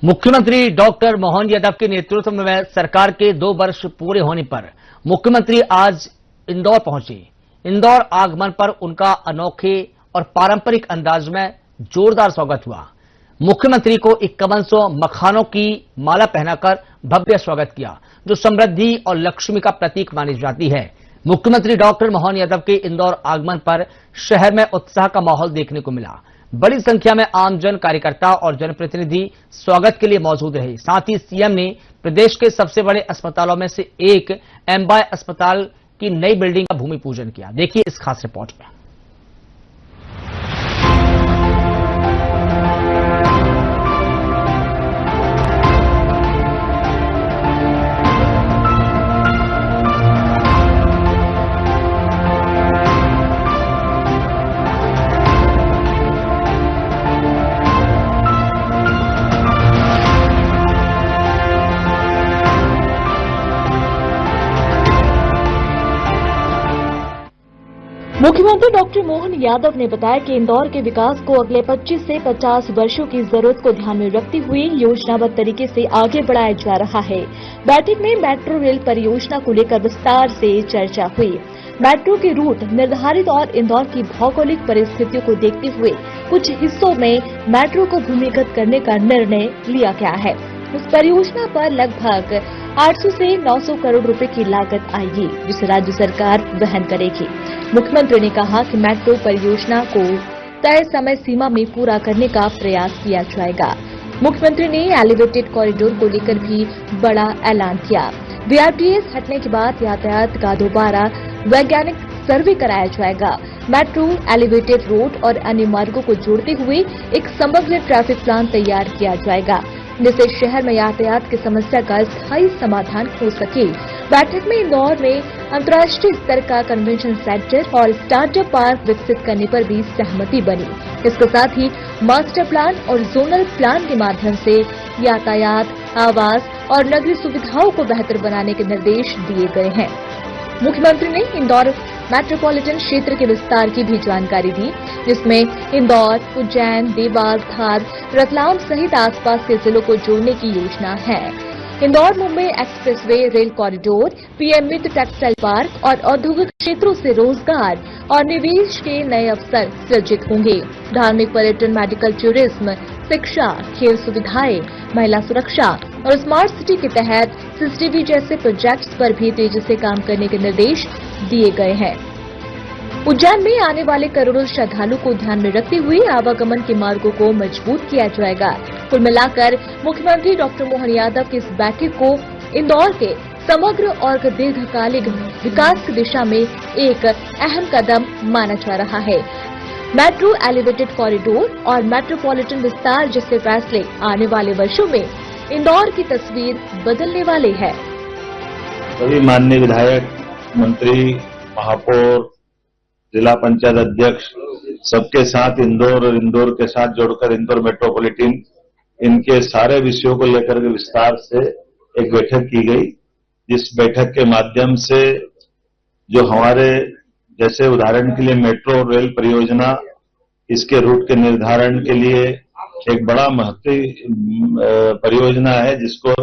मुख्यमंत्री डॉक्टर मोहन यादव के नेतृत्व में सरकार के 2 वर्ष पूरे होने पर मुख्यमंत्री आज इंदौर पहुंचे। इंदौर आगमन पर उनका अनोखे और पारंपरिक अंदाज में जोरदार स्वागत हुआ। मुख्यमंत्री को 5100 मखानों की माला पहनाकर भव्य स्वागत किया, जो समृद्धि और लक्ष्मी का प्रतीक मानी जाती है। मुख्यमंत्री डॉक्टर मोहन यादव के इंदौर आगमन पर शहर में उत्साह का माहौल देखने को मिला। बड़ी संख्या में आमजन, कार्यकर्ता और जनप्रतिनिधि स्वागत के लिए मौजूद रहे। साथ ही सीएम ने प्रदेश के सबसे बड़े अस्पतालों में से एक एमबाय अस्पताल की नई बिल्डिंग का भूमि पूजन किया। देखिए इस खास रिपोर्ट में। मुख्यमंत्री डॉक्टर मोहन यादव ने बताया कि इंदौर के विकास को अगले 25 से 50 वर्षों की जरूरत को ध्यान में रखते हुए योजनाबद्ध तरीके से आगे बढ़ाया जा रहा है। बैठक में मेट्रो रेल परियोजना को लेकर विस्तार से चर्चा हुई। मेट्रो के रूट निर्धारित और इंदौर की भौगोलिक परिस्थितियों को देखते हुए कुछ हिस्सों में मेट्रो को भूमिगत करने का निर्णय लिया गया है। इस परियोजना पर लगभग 800 से 900 करोड़ रुपए की लागत आएगी, जिसे राज्य सरकार वहन करेगी। मुख्यमंत्री ने कहा कि मेट्रो परियोजना को तय समय सीमा में पूरा करने का प्रयास किया जाएगा। मुख्यमंत्री ने एलिवेटेड कॉरिडोर को लेकर भी बड़ा ऐलान किया। बीआरटीएस हटने के बाद यातायात का दोबारा वैज्ञानिक सर्वे कराया जाएगा। मेट्रो, एलिवेटेड रोड और अन्य मार्गों को जोड़ते हुए एक समग्र ट्रैफिक प्लान तैयार किया जाएगा, जिससे शहर में यातायात की समस्या का स्थायी समाधान हो सके। बैठक में इंदौर में अंतर्राष्ट्रीय स्तर का कन्वेंशन सेंटर और स्टार्टअप पार्क विकसित करने पर भी सहमति बनी। इसके साथ ही मास्टर प्लान और जोनल प्लान के माध्यम से यातायात, आवास और नगरीय सुविधाओं को बेहतर बनाने के निर्देश दिए गए हैं। मुख्यमंत्री ने इंदौर मेट्रोपॉलिटन क्षेत्र के विस्तार की भी जानकारी दी, जिसमें इंदौर, उज्जैन, देवास, धार, रतलाम सहित आसपास के जिलों को जोड़ने की योजना है। Indore Mumbai expressway rail corridor, PM Mitra textile park और औद्योगिक क्षेत्रों से रोजगार और निवेश के नए अवसर सृजित होंगे। धार्मिक पर्यटन, मेडिकल टूरिज्म, शिक्षा, खेल सुविधाएं, महिला सुरक्षा और स्मार्ट सिटी के तहत सीसीटीवी जैसे प्रोजेक्ट्स पर भी तेजी से काम करने के निर्देश दिए गए हैं। उज्जैन में आने वाले करोड़ों श्रद्धालु को ध्यान में रखते हुए आवागमन के मार्गों को मजबूत किया जाएगा। कुल मिलाकर मुख्यमंत्री डॉक्टर मोहन यादव की इस बैठक को इंदौर के समग्र और दीर्घकालिक विकास की दिशा में एक अहम कदम माना जा रहा है। मेट्रो, एलिवेटेड कॉरिडोर और मेट्रोपॉलिटन विस्तार जैसे फैसले आने वाले वर्षों में इंदौर की तस्वीर बदलने वाले हैं। सभी माननीय विधायक, मंत्री, महापौर, जिला पंचायत अध्यक्ष, सबके साथ इंदौर और इंदौर के साथ जोड़कर इंदौर मेट्रोपॉलिटन, इनके सारे विषयों को लेकर के विस्तार से एक बैठक की गई। जिस बैठक के माध्यम से जो हमारे जैसे उदाहरण के लिए मेट्रो रेल परियोजना, इसके रूट के निर्धारण के लिए एक बड़ा महत्वपूर्ण परियोजना है, जिसको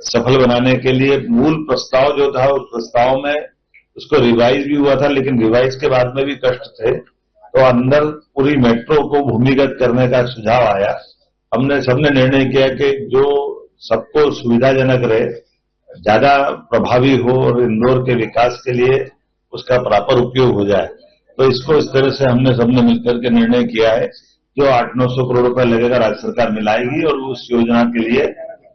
सफल बनाने के लिए मूल प्रस्ताव जो था, उस प्रस्ताव में उसको रिवाइज भी हुआ था, लेकिन रिवाइज के बाद में भी कष्ट थे, तो अंदर पूरी मेट्रो को भूमिगत करने का सुझाव आया। हमने सबने निर्णय किया कि जो सबको सुविधाजनक रहे, ज्यादा प्रभावी हो और इंदौर के विकास के लिए उसका प्रॉपर उपयोग हो जाए, तो इसको इस तरह से हमने सबने मिलकर के निर्णय किया है। जो 800-900 करोड़ रुपए लगेगा राज्य सरकार मिलाएगी और उस योजना के लिए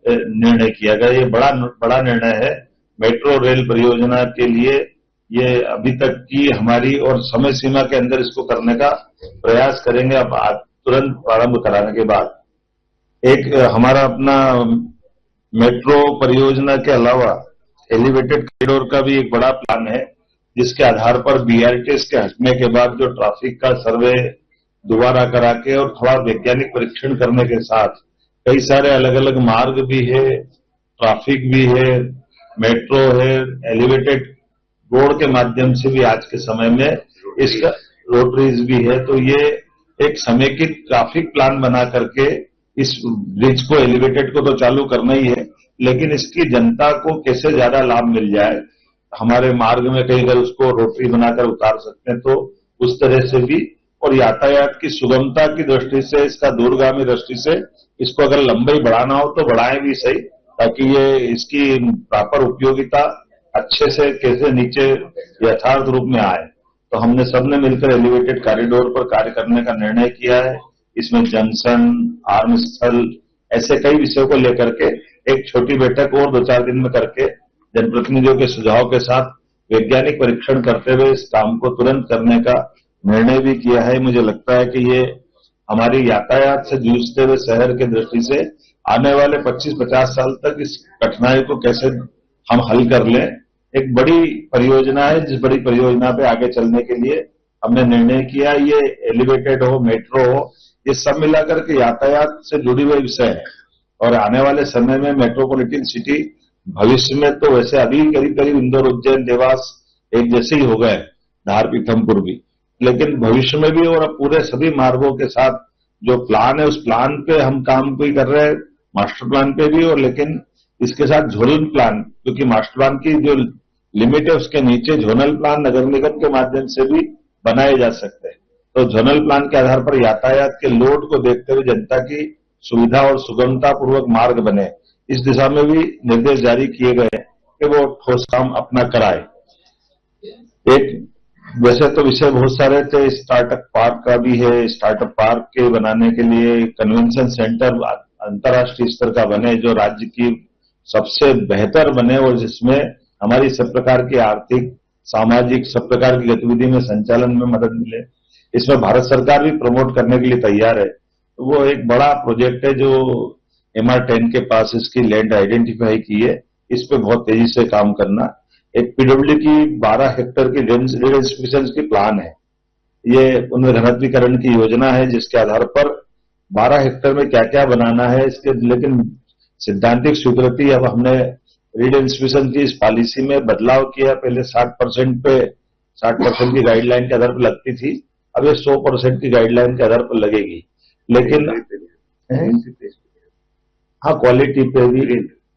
निर्णय किया गया। ये बड़ा निर्णय है मेट्रो रेल परियोजना के लिए। ये अभी तक की हमारी और समय सीमा के अंदर इसको करने का प्रयास करेंगे। अब तुरंत प्रारंभ कराने के बाद एक हमारा अपना मेट्रो परियोजना के अलावा एलिवेटेड कॉरिडोर का भी एक बड़ा प्लान है, जिसके आधार पर बीआरटीएस के हटने के बाद जो ट्रैफिक का सर्वे दोबारा करा के और थोड़ा वैज्ञानिक परीक्षण करने के साथ कई सारे अलग अलग मार्ग भी है, ट्रैफिक भी है, मेट्रो है, एलिवेटेड रोड के माध्यम से भी आज के समय में इसका रोटरीज भी है। तो ये एक समेकित ट्रैफिक प्लान बना करके इस ब्रिज को, एलिवेटेड को तो चालू करना ही है, लेकिन इसकी जनता को कैसे ज्यादा लाभ मिल जाए, हमारे मार्ग में कहीं अगर उसको रोटरी बनाकर उतार सकते हैं तो उस तरह से भी, और यातायात की सुगमता की दृष्टि से, इसका दूरगामी दृष्टि से इसको अगर लंबाई बढ़ाना हो तो बढ़ाएं भी सही, ताकि ये इसकी प्रॉपर उपयोगिता अच्छे से कैसे नीचे यथार्थ रूप में आए। तो हमने सबने मिलकर एलिवेटेड कॉरिडोर पर कार्य करने का निर्णय किया है। इसमें जंक्शन, आर्म स्थल, ऐसे कई विषयों को लेकर के एक छोटी बैठक और 2-4 दिन में करके जनप्रतिनिधियों के सुझाव के साथ वैज्ञानिक परीक्षण करते हुए इस काम को तुरंत करने का निर्णय भी किया है। मुझे लगता है कि ये हमारी यातायात से जूझते हुए शहर के दृष्टि से आने वाले 25-50 साल तक इस कठिनाई को कैसे हम हल कर लें, एक बड़ी परियोजना है, जिस बड़ी परियोजना पे आगे चलने के लिए हमने निर्णय किया। ये एलिवेटेड हो, मेट्रो हो, ये सब मिलाकर के यातायात से जुड़ी हुए विषय है। और आने वाले समय में मेट्रोपॉलिटन सिटी भविष्य में तो वैसे अभी करीब करीब इंदौर, उज्जैन, देवास एक जैसे ही हो गए, धार, पीथमपुर भी, लेकिन भविष्य में भी और पूरे सभी मार्गों के साथ जो प्लान है उस प्लान पे हम काम भी कर रहे हैं, मास्टर प्लान पे भी, और लेकिन इसके साथ झोनल प्लान, क्योंकि मास्टर प्लान की जो लिमिट है उसके नीचे झोनल प्लान नगर निगम के माध्यम से भी बनाए जा सकते हैं। तो झोनल प्लान के आधार पर यातायात के लोड को देखते हुए जनता की सुविधा और सुगमता पूर्वक मार्ग बने, इस दिशा में भी निर्देश जारी किए गए हैं कि वो ठोस काम अपना कराए। एक वैसे तो विषय बहुत सारे थे, स्टार्टअप पार्क का भी है। स्टार्टअप पार्क के बनाने के लिए कन्वेंशन सेंटर अंतर्राष्ट्रीय स्तर का बने, जो राज्य की सबसे बेहतर बने और जिसमें हमारी सब प्रकार की आर्थिक, सामाजिक सब प्रकार की गतिविधि में संचालन में मदद मिले। इसमें भारत सरकार भी प्रमोट करने के लिए तैयार है। तो वो एक बड़ा प्रोजेक्ट है जो MR10 के पास इसकी लैंड आइडेंटिफाई की है, इस पे बहुत तेजी से काम करना। एक PWD की 12 हेक्टेयर की डेंसिफिकेशन की प्लान है, ये उनमें घनत्वीकरण की योजना है, जिसके आधार पर 12 हेक्टेयर में क्या क्या बनाना है इसके, लेकिन सिद्धांतिक स्वीकृति अब हमने रीडेंसिफिकेशन की इस पॉलिसी में बदलाव किया। पहले 60% की गाइडलाइन के आधार पर लगती थी, अब ये 100% की गाइडलाइन के आधार पर लगेगी। लेकिन हाँ, क्वालिटी पे भी,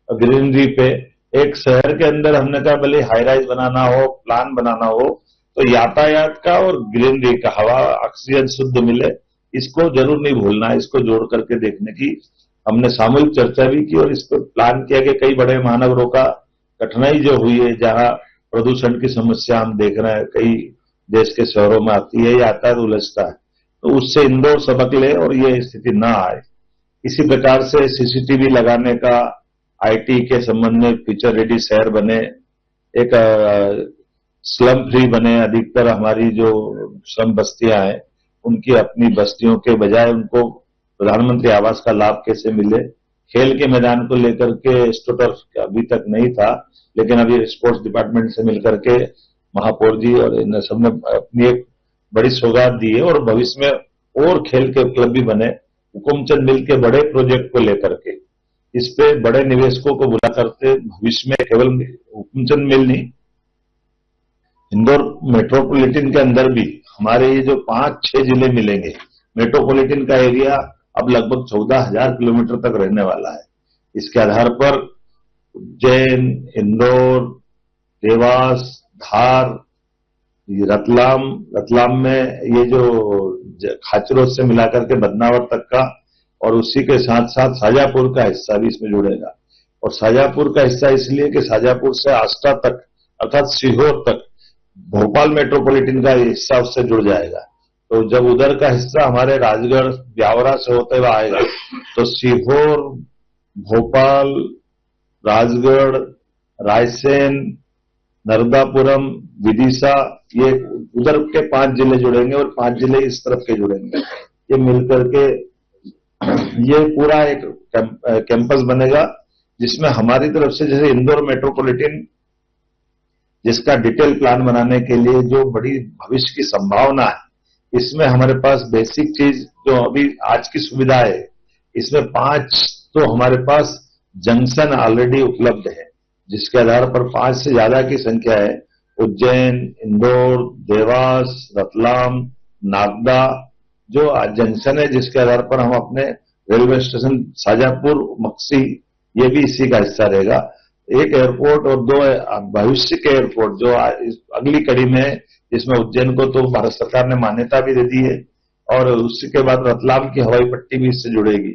ग्रीनरी पे, एक शहर के अंदर हमने कहा भले हाई राइज बनाना हो, प्लान बनाना हो, तो यातायात का और ग्रीनरी का, हवा ऑक्सीजन शुद्ध मिले, इसको जरूर नहीं भूलना, इसको जोड़ करके देखने की हमने सामूहिक चर्चा भी की। और इस पर प्लान किया कि कई बड़े महानगरों का कठिनाई जो हुई है, जहां प्रदूषण की समस्या हम देख रहे हैं, कई देश के शहरों में आती है, यातायात उलझता है, तो उससे इंदौर सबक ले और ये स्थिति ना आए। इसी प्रकार से CCTV लगाने का, IT के संबंध में फ्यूचर रेडी शहर बने, एक स्लम फ्री बने। अधिकतर हमारी जो श्रम बस्तियां हैं उनकी अपनी बस्तियों के बजाय उनको प्रधानमंत्री आवास का लाभ कैसे मिले। खेल के मैदान को लेकर के स्टोटर्फ अभी तक नहीं था, लेकिन अभी स्पोर्ट्स डिपार्टमेंट से मिलकर के महापौर जी और इन सबने अपनी एक बड़ी सौगात दी है, और भविष्य में और खेल के क्लब भी बने। हुकुमचंद मिल के बड़े प्रोजेक्ट को लेकर के इस पे बड़े निवेशकों को बुला करते भविष्य में केवल हुकुमचंद मिल नहीं, इंदौर मेट्रोपॉलिटन के अंदर भी हमारे ये जो 5-6 जिले मिलेंगे, मेट्रोपॉलिटन का एरिया अब लगभग 14,000 किलोमीटर तक रहने वाला है। इसके आधार पर उज्जैन, इंदौर, देवास, धार, रतलाम में ये जो खाचरों से मिलाकर के बदनावर तक का, और उसी के साथ साथ शाजापुर का हिस्सा भी इसमें जुड़ेगा। और शाजापुर का हिस्सा इसलिए कि शाजापुर से आष्टा तक अर्थात सीहोर तक भोपाल मेट्रोपॉलिटन का हिस्सा उससे जुड़ जाएगा। तो जब उधर का हिस्सा हमारे राजगढ़, ब्यावरा से होते हुए आएगा, तो सीहोर, भोपाल, राजगढ़, रायसेन, नर्मदापुरम, विदिशा, ये उधर के 5 जिले जुड़ेंगे और 5 जिले इस तरफ के जुड़ेंगे। ये मिलकर के ये पूरा एक कैंपस बनेगा, जिसमें हमारी तरफ से जैसे इंदौर मेट्रोपॉलिटन, जिसका डिटेल प्लान बनाने के लिए जो बड़ी भविष्य की संभावना है, इसमें हमारे पास बेसिक चीज जो अभी आज की सुविधा है, इसमें 5 तो हमारे पास जंक्शन ऑलरेडी उपलब्ध है, जिसके आधार पर 5 से ज्यादा की संख्या है। उज्जैन, इंदौर, देवास, रतलाम, नागदा जो जंक्शन है, जिसके आधार पर हम अपने रेलवे स्टेशन शाजापुर मक्सी ये भी इसी का हिस्सा रहेगा। एक एयरपोर्ट और दो भविष्य के एयरपोर्ट जो अगली कड़ी में है, जिसमें उज्जैन को तो भारत सरकार ने मान्यता भी दे दी है और उसके बाद रतलाम की हवाई पट्टी भी इससे जुड़ेगी।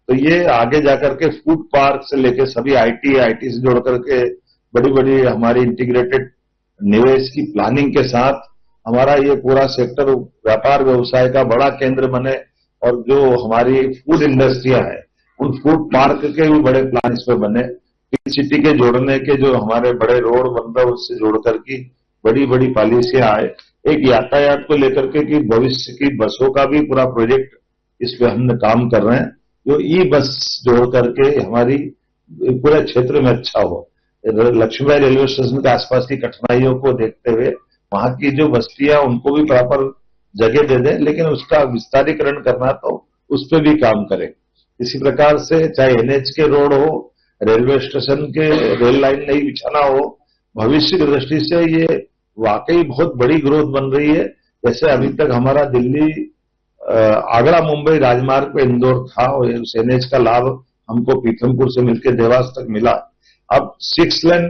तो ये आगे जाकर के फूड पार्क से लेकर सभी आईटी से जोड़ करके बड़ी बड़ी हमारी इंटीग्रेटेड निवेश की प्लानिंग के साथ हमारा ये पूरा सेक्टर व्यापार व्यवसाय का बड़ा केंद्र बने और जो हमारी फूड इंडस्ट्रियां हैं उन फूड पार्क के भी बड़े प्लान इसमें बने। सिटी के जोड़ने के जो हमारे बड़े रोड बन रहे उससे जोड़ करके बड़ी बड़ी पॉलिसियां आए। एक यातायात को लेकर के कि भविष्य की बसों का भी पूरा प्रोजेक्ट इस पे हम काम कर रहे हैं, जो ई बस जोड़ करके हमारी पूरे क्षेत्र में अच्छा हो। लक्ष्मीबाई रेलवे स्टेशन के आसपास की कठिनाइयों को देखते हुए वहां की जो बस्तियां उनको भी प्रॉपर जगह दे दें, लेकिन उसका विस्तारीकरण करना तो उस पर भी काम करें। इसी प्रकार से चाहे एनएच के रोड हो, रेलवे स्टेशन के रेल लाइन नहीं बिछाना हो, भविष्य की दृष्टि से ये वाकई बहुत बड़ी ग्रोथ बन रही है। जैसे अभी तक हमारा दिल्ली आगरा मुंबई राजमार्ग पे इंदौर था और उस एनएच का लाभ हमको पीथमपुर से मिलकर देवास तक मिला। अब 6 लेन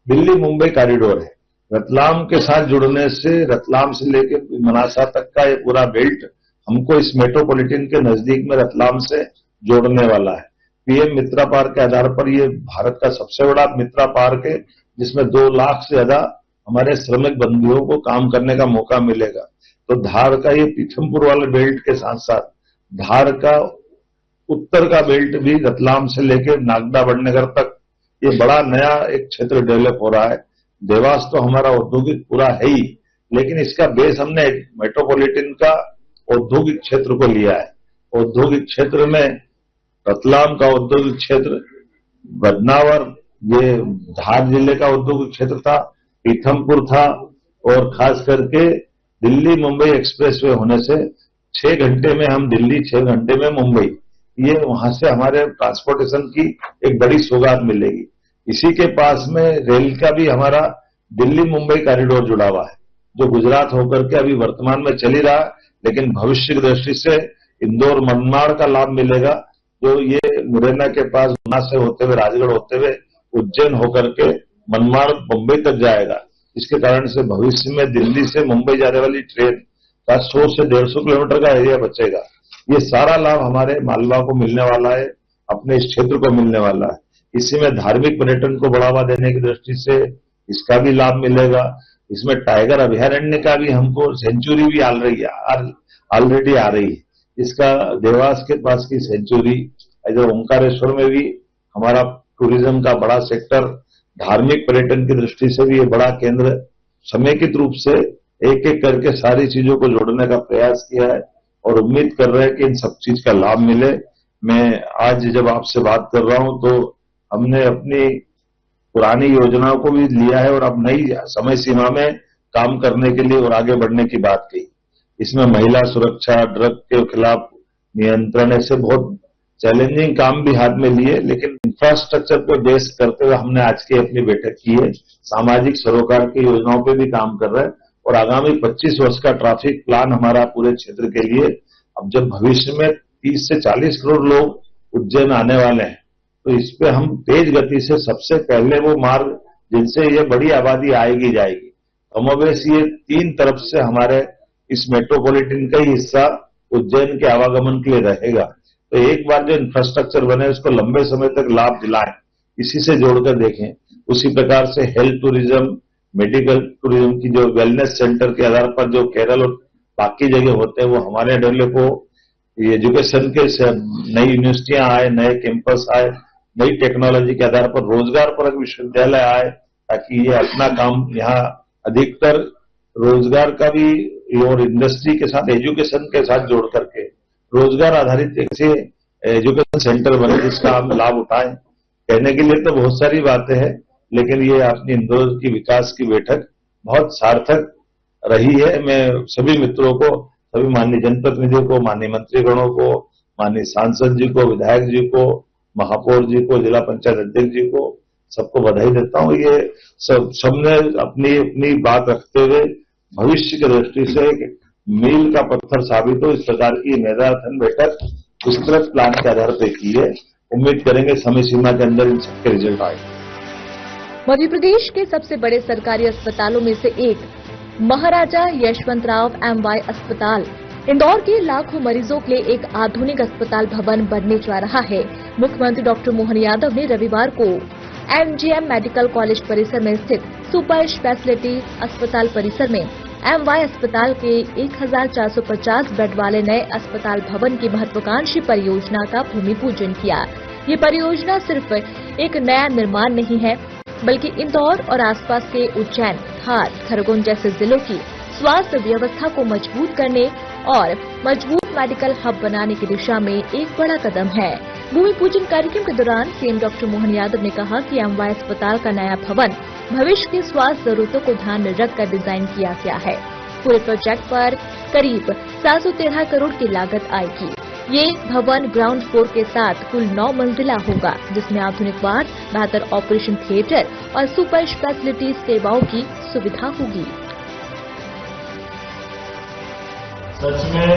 दिल्ली मुंबई कॉरिडोर है। रतलाम के साथ जुड़ने से रतलाम से लेकर मनासा तक का ये पूरा बेल्ट हमको इस मेट्रोपॉलिटन के नजदीक में रतलाम से जोड़ने वाला है। पीएम मित्रा पार्क के आधार पर ये भारत का सबसे बड़ा मित्रा पार्क है, जिसमें 2 लाख से ज्यादा हमारे श्रमिक बंधुओं को काम करने का मौका मिलेगा। तो धार का ये पीथमपुर वाले बेल्ट के साथ साथ धार का उत्तर का बेल्ट भी रतलाम से लेकर नागदा बड़नगर तक ये बड़ा नया एक क्षेत्र डेवलप हो रहा है। देवास तो हमारा औद्योगिक पूरा है ही, लेकिन इसका बेस हमने मेट्रोपॉलिटन का औद्योगिक क्षेत्र को लिया है। औद्योगिक क्षेत्र में रतलाम का औद्योगिक क्षेत्र, बदनावर ये धार जिले का औद्योगिक क्षेत्र था, पीथमपुर था और खास करके दिल्ली मुंबई एक्सप्रेसवे होने से 6 घंटे में हम दिल्ली, 6 घंटे में मुंबई, ये वहां से हमारे ट्रांसपोर्टेशन की एक बड़ी सौगात मिलेगी। इसी के पास में रेल का भी हमारा दिल्ली मुंबई कॉरिडोर जुड़ा हुआ है, जो गुजरात होकर के अभी वर्तमान में चल ही रहा है, लेकिन भविष्य की दृष्टि से इंदौर मनमाड़ का लाभ मिलेगा, जो ये मुरैना के पास गुना से होते हुए राजगढ़ होते हुए उज्जैन होकर के मनमाड़ बंबई तक जाएगा। इसके कारण से भविष्य में दिल्ली से मुंबई जाने वाली ट्रेन का 100 से 150 किलोमीटर का एरिया बचेगा। ये सारा लाभ हमारे मालवा को मिलने वाला है, अपने इस क्षेत्र को मिलने वाला है। इसी में धार्मिक पर्यटन को बढ़ावा देने की दृष्टि से इसका भी लाभ मिलेगा। इसमें टाइगर अभयारण्य का भी हमको सेंचुरी भी ऑलरेडी आ रही है। इसका देवास के पास की सेंचुरी, इधर ओंकारेश्वर में भी हमारा टूरिज्म का बड़ा सेक्टर, धार्मिक पर्यटन की दृष्टि से भी ये बड़ा केंद्र, समेकित रूप से एक एक करके सारी चीजों को जोड़ने का प्रयास किया है और उम्मीद कर रहे हैं कि इन सब चीज का लाभ मिले। मैं आज जब आपसे बात कर रहा हूं तो हमने अपनी पुरानी योजनाओं को भी लिया है और अब नई समय सीमा में काम करने के लिए और आगे बढ़ने की बात कही। इसमें महिला सुरक्षा, ड्रग के खिलाफ नियंत्रण, ऐसे बहुत चैलेंजिंग काम भी हाथ में लिए, लेकिन इंफ्रास्ट्रक्चर को बेस करते हुए हमने आज की अपनी बैठक की है। सामाजिक सरोकार की योजनाओं पे भी काम कर रहे हैं और आगामी 25 वर्ष का ट्रैफिक प्लान हमारा पूरे क्षेत्र के लिए। अब जब भविष्य में 30 से 40 करोड़ लोग उज्जैन आने वाले हैं, तो इस पे हम तेज गति से सबसे पहले वो मार्ग जिनसे ये बड़ी आबादी आएगी जाएगी, कमोबेश ये 3 तरफ से हमारे इस मेट्रोपॉलिटन का ही हिस्सा उज्जैन के आवागमन के लिए रहेगा। तो एक बार जो इंफ्रास्ट्रक्चर बने उसको लंबे समय तक लाभ दिलाएं, इसी से जोड़कर देखें। उसी प्रकार से हेल्थ टूरिज्म, मेडिकल टूरिज्म की जो वेलनेस सेंटर के आधार पर जो केरल और बाकी जगह होते हैं वो हमारे डेवलप हो। एजुकेशन के नई यूनिवर्सिटियां आए, नए कैंपस आए, नई टेक्नोलॉजी के आधार पर रोजगार परक विश्वविद्यालय आए, ताकि ये अपना काम यहाँ अधिकतर रोजगार का भी और इंडस्ट्री के साथ एजुकेशन के साथ जोड़ करके रोजगार आधारित ऐसे एजुकेशन सेंटर बने जिसका हम लाभ उठाएं। कहने के लिए तो बहुत सारी बातें हैं, लेकिन ये अपनी इंदौर की विकास की बैठक बहुत सार्थक रही है। मैं सभी मित्रों को, सभी माननीय जनप्रतिनिधियों को, माननीय मंत्रीगणों को, माननीय सांसद जी को, विधायक जी को, महापौर जी को, जिला पंचायत अध्यक्ष जी को, सबको बधाई देता हूं। ये सबने अपनी अपनी बात रखते हुए भविष्य की दृष्टि से एक मील का पत्थर साबित हो, इस प्रकार की मेगाथन बैठक विस्तृत प्लान के आधार पर की है। उम्मीद करेंगे समय सीमा के अंदर इन सबके रिजल्ट आए। मध्य प्रदेश के सबसे बड़े सरकारी अस्पतालों में से एक महाराजा यशवंतराव MY अस्पताल इंदौर के लाखों मरीजों के लिए एक आधुनिक अस्पताल भवन बनने जा रहा है। मुख्यमंत्री डॉक्टर मोहन यादव ने रविवार को MGM मेडिकल कॉलेज परिसर में स्थित सुपर स्पेशलिटी अस्पताल परिसर में MY अस्पताल के 1450 बेड वाले नए अस्पताल भवन की महत्वाकांक्षी परियोजना का भूमि पूजन किया। ये परियोजना सिर्फ एक नया निर्माण नहीं है, बल्कि इंदौर और आसपास के उज्जैन, धार, खरगोन जैसे जिलों की स्वास्थ्य व्यवस्था को मजबूत करने और मजबूत मेडिकल हब बनाने की दिशा में एक बड़ा कदम है। भूमि पूजन कार्यक्रम के दौरान सीएम डॉक्टर मोहन यादव ने कहा कि MY अस्पताल का नया भवन भविष्य की स्वास्थ्य जरूरतों को ध्यान में रखकर डिजाइन किया गया है। पूरे प्रोजेक्ट पर करीब 713 करोड़ की लागत आएगी। ये भवन ग्राउंड फ्लोर के साथ कुल 9 मंजिला होगा, जिसमें आधुनिक वार्ड, बेहतर ऑपरेशन थिएटर और सुपर स्पेशलिटी सेवाओं की सुविधा होगी। सच में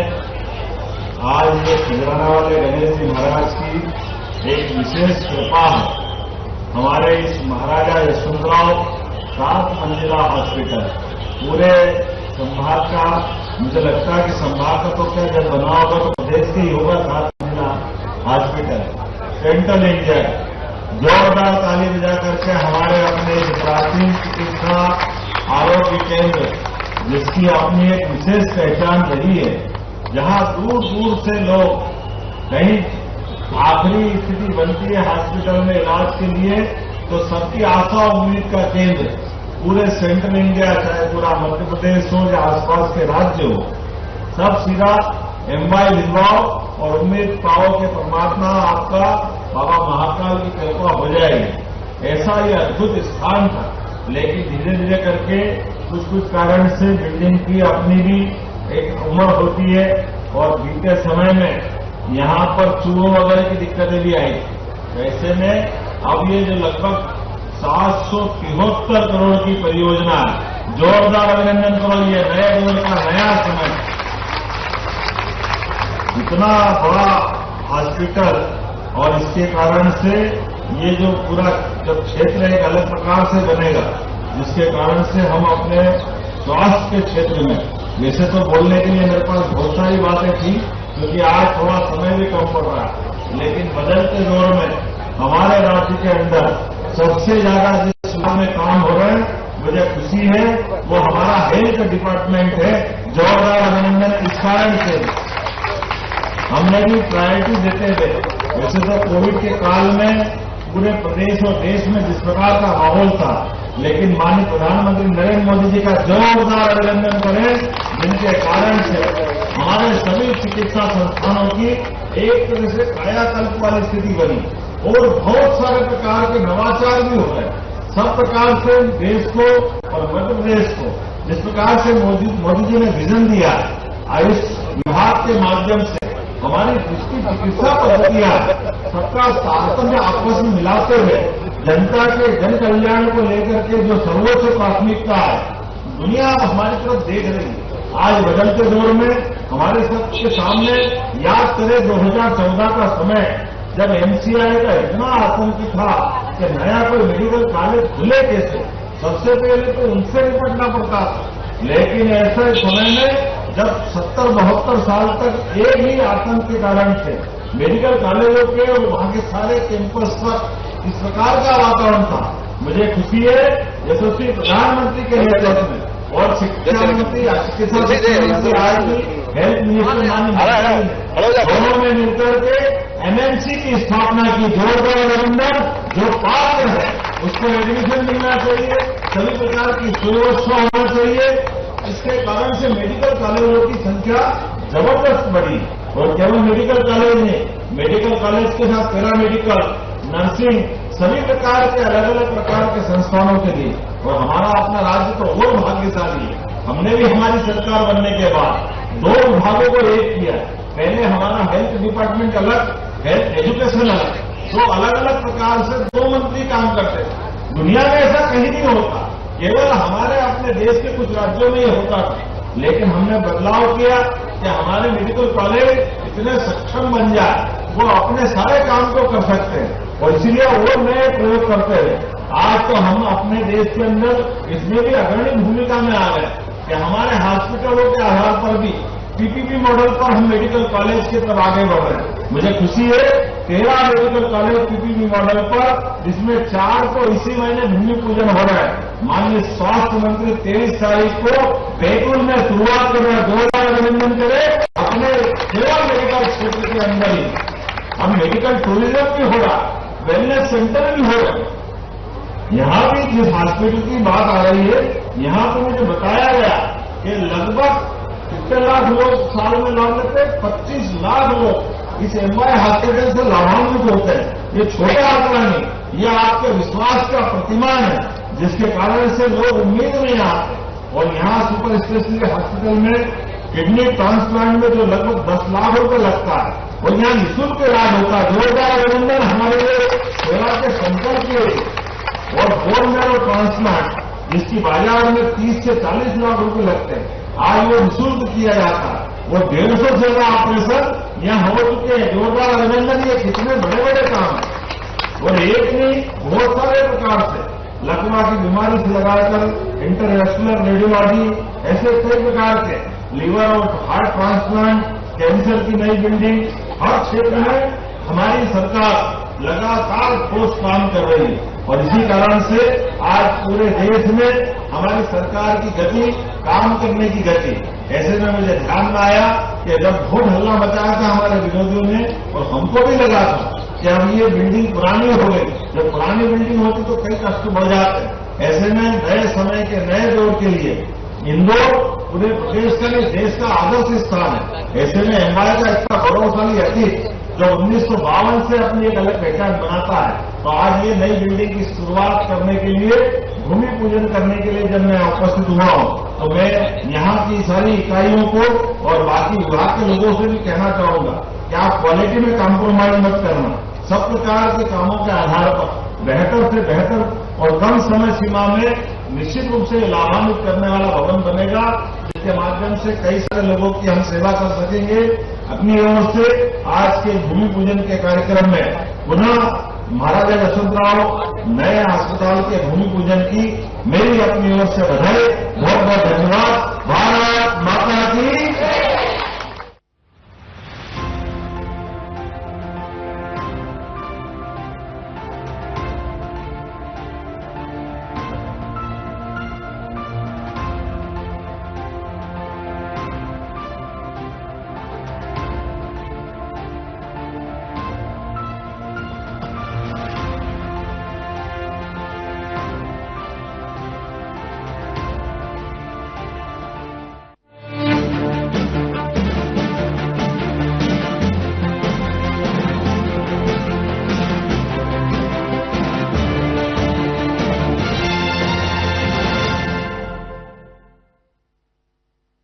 आज ये खजराना वाले गणेश जी महाराज की एक विशेष कृपा है। हमारे इस महाराजा यशवंतराव 7 मंजिला हॉस्पिटल पूरे संभाग का, मुझे लगता है कि संभाग का तो क्या जब बना होगा तो प्रदेश का ही होगा 7 मंजिला हॉस्पिटल। सेंट्रल इंडिया जोरदार ताली बजा करके हमारे अपने एक प्राचीन चिकित्सा आरोग्य केंद्र, जिसकी अपनी एक विशेष पहचान रही है, जहां दूर दूर से लोग कहीं आखिरी स्थिति बनती है हॉस्पिटल में इलाज के लिए, तो सबकी आशा और उम्मीद का केंद्र पूरे सेंट्रल इंडिया, चाहे पूरा मध्य प्रदेश हो या आसपास के राज्य हो, सब सीधा MY भिजवाओ और उम्मीद पाओ कि परमात्मा आपका बाबा महाकाल की कृपा हो जाएगी। ऐसा ये अद्भुत स्थान था, लेकिन धीरे धीरे करके कुछ कारण से बिल्डिंग की अपनी भी एक उम्र होती है और बीते समय में यहाँ पर चूहों वगैरह की दिक्कतें भी आई। ऐसे में अब ये जो लगभग 773 करोड़ की परियोजना है, जोरदार अभिनंदन करो। ये नए दौर का नया समय, इतना बड़ा हॉस्पिटल, और इसके कारण से ये जो पूरा जब क्षेत्र एक अलग प्रकार से बनेगा, जिसके कारण से हम अपने स्वास्थ्य के क्षेत्र में, वैसे तो बोलने के लिए मेरे पास बहुत सारी बातें थी, क्योंकि आज थोड़ा समय भी कम पड़ रहा है, लेकिन बदलते दौर में हमारे राज्य के अंदर सबसे ज्यादा जिस सूबे में काम हो रहे हैं, मुझे खुशी है, वो हमारा हेल्थ डिपार्टमेंट है। जोरदार अभिनंदन इस कारण से हमने भी प्रायोरिटी देते थे। वैसे तो कोविड के काल में पूरे प्रदेश और देश में जिस प्रकार का माहौल था, लेकिन माननीय प्रधानमंत्री नरेंद्र मोदी जी का जोरदार अभिनंदन करें, जिनके कारण से हमारे सभी चिकित्सा संस्थानों की एक तरह से कायाकल्प वाली स्थिति बनी और बहुत सारे प्रकार के नवाचार भी हो रहे। सब प्रकार से देश को और मध्य प्रदेश को जिस प्रकार से मोदी जी ने विजन दिया, आयुष विभाग के माध्यम से हमारी जिसकी चिकित्सा पद्धतियां सबका तारतम्य आपस में मिलाते हुए जनता के जन कल्याण को लेकर के जो सर्वोच्च प्राथमिकता है, दुनिया हमारी तरफ देख रही है। आज बदलते दौर में हमारे सबके सामने याद करें 2014 का समय, जब MCI का इतना आतंक था कि नया कोई मेडिकल कॉलेज खुले कैसे, सबसे पहले तो उनसे निपटना पड़ता था। लेकिन ऐसे समय में जब 70-72 साल तक एक ही आतंक के कारण से मेडिकल कॉलेजों के और वहां के सारे कैंपस पर इस प्रकार का वातावरण था, मुझे खुशी है यशस्वी प्रधानमंत्री के नेतृत्व में और शिक्षा मंत्री, चिकित्सा मंत्री, आज भी हेल्थ मिनिस्टर माननीय दोनों में मिलकर के MNC की स्थापना की। जोरदार अभिनंदन। जो पात्र है उसको एडमिशन मिलना चाहिए, सभी प्रकार की सुव्यवस्था होना चाहिए। इसके कारण से मेडिकल कॉलेजों की संख्या जबरदस्त बढ़ी, और केवल मेडिकल कॉलेज नहीं, मेडिकल कॉलेज के साथ पैरामेडिकल, नर्सिंग, सभी प्रकार के अलग अलग प्रकार के संस्थानों के लिए। और हमारा अपना राज्य तो और भाग्यशाली है, हमने भी हमारी सरकार बनने के बाद 2 विभागों को एक किया। पहले हमारा हेल्थ डिपार्टमेंट अलग, हेल्थ एजुकेशन अलग, 2 अलग अलग प्रकार से 2 मंत्री काम करते थे। दुनिया में ऐसा कहीं नहीं होता, केवल हमारे अपने देश के कुछ राज्यों में ही होता था। लेकिन हमने बदलाव किया कि हमारे मेडिकल कॉलेज इतने सक्षम बन जाए, वो अपने सारे काम को कर सकते हैं और इसीलिए वो नए प्रयोग करते हैं। आज तो हम अपने देश के अंदर इसमें भी अग्रणी भूमिका में आ गए कि हमारे हॉस्पिटलों के आधार पर भी पीपीपी मॉडल पर हम मेडिकल कॉलेज की तरफ आगे बढ़ रहे हैं। मुझे खुशी है 13 मेडिकल कॉलेज पीपीपी मॉडल पर, जिसमें 4 को इसी महीने भूमि पूजन हो रहा है। माननीय स्वास्थ्य मंत्री 23 तारीख को बैतूल में शुरुआत कर रहे हैं। 2 अभिनंदन करें अपने केवल मेडिकल क्षेत्र के अंदर ही। अब मेडिकल टूरिज्म भी हो रहा, वेलनेस सेंटर भी हो रहा। यहां भी जिस हॉस्पिटल की बात आ रही है, यहां पर मुझे बताया गया कि लगभग कितने लाख लोग साल में लाभ लेते हैं, 25 लाख लोग इस एमवाई हॉस्पिटल से लाभान्वित होते हैं। ये छोटा आंकड़ा नहीं, ये आपके विश्वास का प्रतिमान है, जिसके कारण से लोग उम्मीद में आते। और यहाँ सुपर स्पेशलिटी हॉस्पिटल में किडनी ट्रांसप्लांट में जो लगभग 10 लाख रुपए लगता है, और यहाँ निःशुल्क इलाज होता है। 2000 अभिनंदन हमारे लिए सेवा के संकल्प के। और बोन मैरो ट्रांसप्लांट, जिसकी बाजार में 30 से 40 लाख रुपए लगते हैं, आज वो निःशुल्क किया जाता है। वो 150 से ज्यादा ऑपरेशन यहाँ हो चुके हैं। 2000 अभिनंदन। ये कितने बड़े बड़े काम हैं। और एक नहीं, बहुत सारे प्रकार से लकवा की बीमारी से लगाकर इंटरवेस्कुलर रेडियोलॉजी, ऐसे कई प्रकार के लीवर और हार्ट ट्रांसप्लांट, कैंसर की नई बिल्डिंग, हर क्षेत्र में हमारी सरकार लगातार ठोस काम कर रही है। और इसी कारण से आज पूरे देश में हमारी सरकार की गति, काम करने की गति। ऐसे में मुझे ध्यान में आया कि जब बहुत हल्ला मचाया था हमारे विरोधियों ने, और हमको भी लगा था कि अब ये बिल्डिंग पुरानी हो गई। जब पुरानी बिल्डिंग होती तो कई कष्ट बढ़ जाते हैं। ऐसे में नए समय के नए दौर के लिए इंदौर पूरे प्रदेश का नहीं, देश का आदर्श स्थान है। ऐसे में एमवाई का इतना गौरवशाली अतीत जो 1952 से अपनी एक अलग पहचान बनाता है, तो आज ये नई बिल्डिंग की शुरुआत करने के लिए, भूमि पूजन करने के लिए जब मैं उपस्थित हुआ हूं, तो मैं यहाँ की सारी इकाइयों को और बाकी विभाग के लोगों से भी कहना चाहूंगा कि आप क्वालिटी में कॉम्प्रोमाइज मत करना। सब प्रकार के कामों के आधार पर बेहतर से बेहतर और कम समय सीमा में निश्चित रूप से लाभान्वित करने वाला भवन बनेगा, जिसके माध्यम से कई सारे लोगों की हम सेवा कर सकेंगे। अपनी ओर से आज के भूमि पूजन के कार्यक्रम में पुनः महाराजा यशवंतराव नए अस्पताल के भूमि पूजन की मेरी अपनी ओर से बधाई। बहुत बहुत धन्यवाद। भारत माता की